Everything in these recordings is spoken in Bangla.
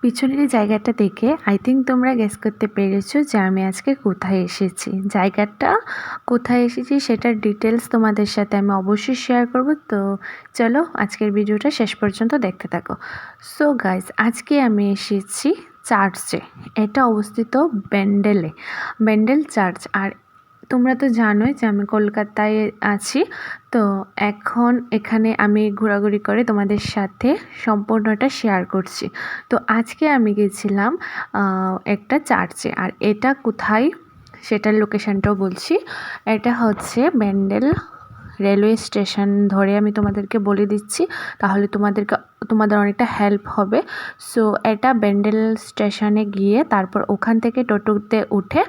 পিছনের এই জায়গাটা দেখে আই থিঙ্ক তোমরা গেস করতে পেরেছো যে আমি আজকে কোথায় এসেছি। জায়গাটা কোথায় এসেছি সেটার ডিটেলস তোমাদের সাথে আমি অবশ্যই শেয়ার করব। তো চলো আজকের ভিডিওটা শেষ পর্যন্ত দেখতে থাকো। সো গাইজ, আজকে আমি এসেছি চার্চে। এটা অবস্থিত ব্যান্ডেল চার্চ। আর তোমরা তো জানোই যে আমি কলকাতায় আছি। তো এখন এখানে আমি ঘোরাঘুরি করে তোমাদের সাথে সম্পূর্ণটা শেয়ার করছি। তো আজকে আমি গেছিলাম একটা চার্চে। আর এটা কোথায় সেটার লোকেশানটাও বলছি। এটা হচ্ছে ব্যান্ডেল রেলওয়ে স্টেশন ধরে আমি তোমাদেরকে বলে দিচ্ছি, তাহলে তোমাদের অনেকটা হেল্প হবে। সো এটা ব্যান্ডেল স্টেশনে গিয়ে তারপর ওখান থেকে টোটোতে উঠে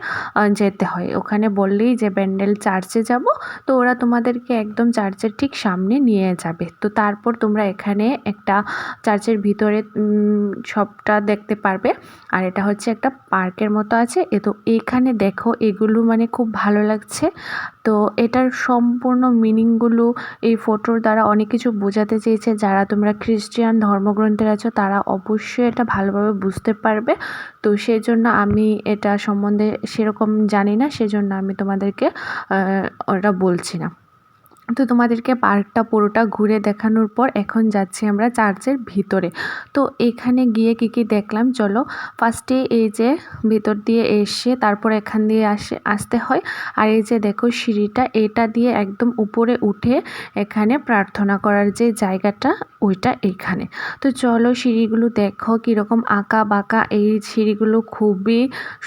যেতে হয়। ওখানে বললেই যে ব্যান্ডেল চার্চে যাব, তো ওরা তোমাদেরকে একদম চার্চের ঠিক সামনে নিয়ে যাবে। তো তারপর তোমরা এখানে একটা চার্চের ভিতরে সবটা দেখতে পারবে। আর এটা হচ্ছে একটা পার্কের মতো আছে। তো এইখানে দেখো এগুলো মানে খুব ভালো লাগছে। তো এটার সম্পূর্ণ মিনিংগুলো এই ফটোর দ্বারা অনেক কিছু বোঝাতে চেয়েছে। যারা তোমরা খ্রিস্টান ধর্মগ্রন্থের আছো তারা অবশ্যই এটা ভালোভাবে বুঝতে পারবে। তো সেই জন্য আমি এটা সম্বন্ধে সেরকম জানি না, সেজন্য আমি তোমাদেরকে ওটা বলছি না। তো তোমাদেরকে পার্কটা পুরোটা ঘুরে দেখানোর পর এখন যাচ্ছি আমরা চার্চের ভিতরে। তো এখানে গিয়ে কি দেখলাম চলো। ফার্স্টে এই যে ভিতর দিয়ে এসে তারপর এখান দিয়ে আসতে হয়। আর এই যে দেখো সিঁড়িটা, এটা দিয়ে একদম উপরে উঠে এখানে প্রার্থনা করার যে জায়গাটা ওইটা এইখানে। তো চলো সিঁড়িগুলো দেখো কীরকম আঁকা বাঁকা। এই সিঁড়িগুলো খুবই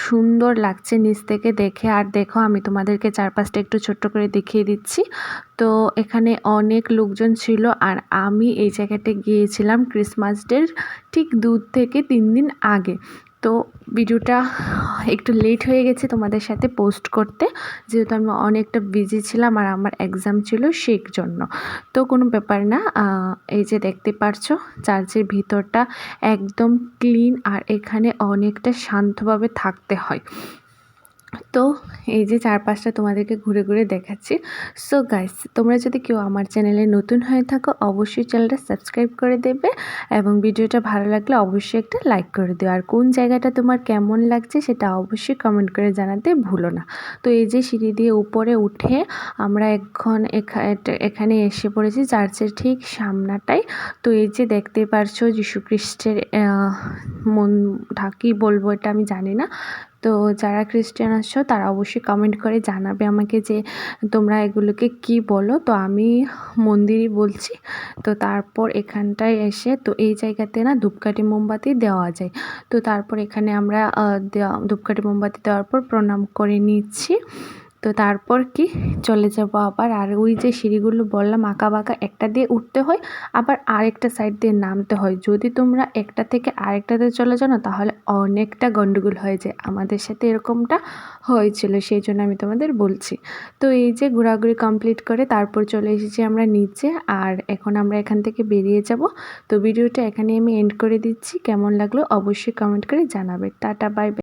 সুন্দর লাগছে নিচ থেকে দেখে। আর দেখো আমি তোমাদেরকে চারপাশটা একটু ছোট্ট করে দেখিয়ে দিচ্ছি। তো এখানে অনেক লোকজন ছিল। আর আমি এই জায়গাটায় গিয়েছিলাম ক্রিসমাস ডের ঠিক 2 থেকে 3 দিন আগে। তো ভিডিওটা একটু লেট হয়ে গেছে তোমাদের সাথে পোস্ট করতে, যেহেতু আমি অনেকটা বিজি ছিলাম আর আমার এক্সাম ছিল সেই জন্য। তো কোনো ব্যাপার না। এই যে দেখতে পারছো চার্চের ভিতরটা একদম ক্লিন আর এখানে অনেকটা শান্তভাবে থাকতে হয়। তো এই যে চারপাশটা তোমাদেরকে ঘুরে ঘুরে দেখাচ্ছি। সো গাইস, তোমরা যদি কেউ আমার চ্যানেলে নতুন হয়ে থাকো অবশ্যই চ্যানেলটা সাবস্ক্রাইব করে দেবে এবং ভিডিওটা ভালো লাগলে অবশ্যই একটা লাইক করে দিও। আর কোন জায়গাটা তোমার কেমন লাগছে সেটা অবশ্যই কমেন্ট করে জানাতে ভুলো না। তো এই যে সিঁড়ি দিয়ে উপরে উঠে আমরা এখন এখানে এসে পড়েছি চার্চের ঠিক সামনাটাই। তো এই যে দেখতে পারছো যীশু খ্রিস্টের মন ঢাকি বলবো এটা আমি জানি না। তো যারা খ্রিস্টান আছো তারা অবশ্যই কমেন্ট করে জানাবে আমাকে যে তোমরা এগুলোকে কি বলো। তো আমি মন্দিরই বলছি। তো তারপর এখানটায় এসে তো এই জায়গাতে না ধূপকাঠি মোমবাতি দেওয়া যায়। তো তারপর এখানে আমরা ধূপকাঠি মোমবাতি দেওয়ার পর প্রণাম করে নিচ্ছি। তো তারপর কি চলে যাব আবার। আর ওই যে সিঁড়িগুলো বললাম আঁকা বাঁকা, একটা দিয়ে উঠতে হয় আবার আরেকটা সাইড দিয়ে নামতে হয়। যদি তোমরা একটা থেকে আরেকটাতে চলে যাও না তাহলে অনেকটা গন্ডগোল হয়ে যায়। আমাদের সাথে এরকমটা হয়েছিল, সেই জন্য আমি তোমাদের বলছি। তো এই যে ঘোরাঘুরি কমপ্লিট করে তারপর চলে এসেছি আমরা নিচে। আর এখন আমরা এখান থেকে বেরিয়ে যাব। তো ভিডিওটা এখানে আমি এন্ড করে দিচ্ছি। কেমন লাগলো অবশ্যই কমেন্ট করে জানাবে। Tata bye bye.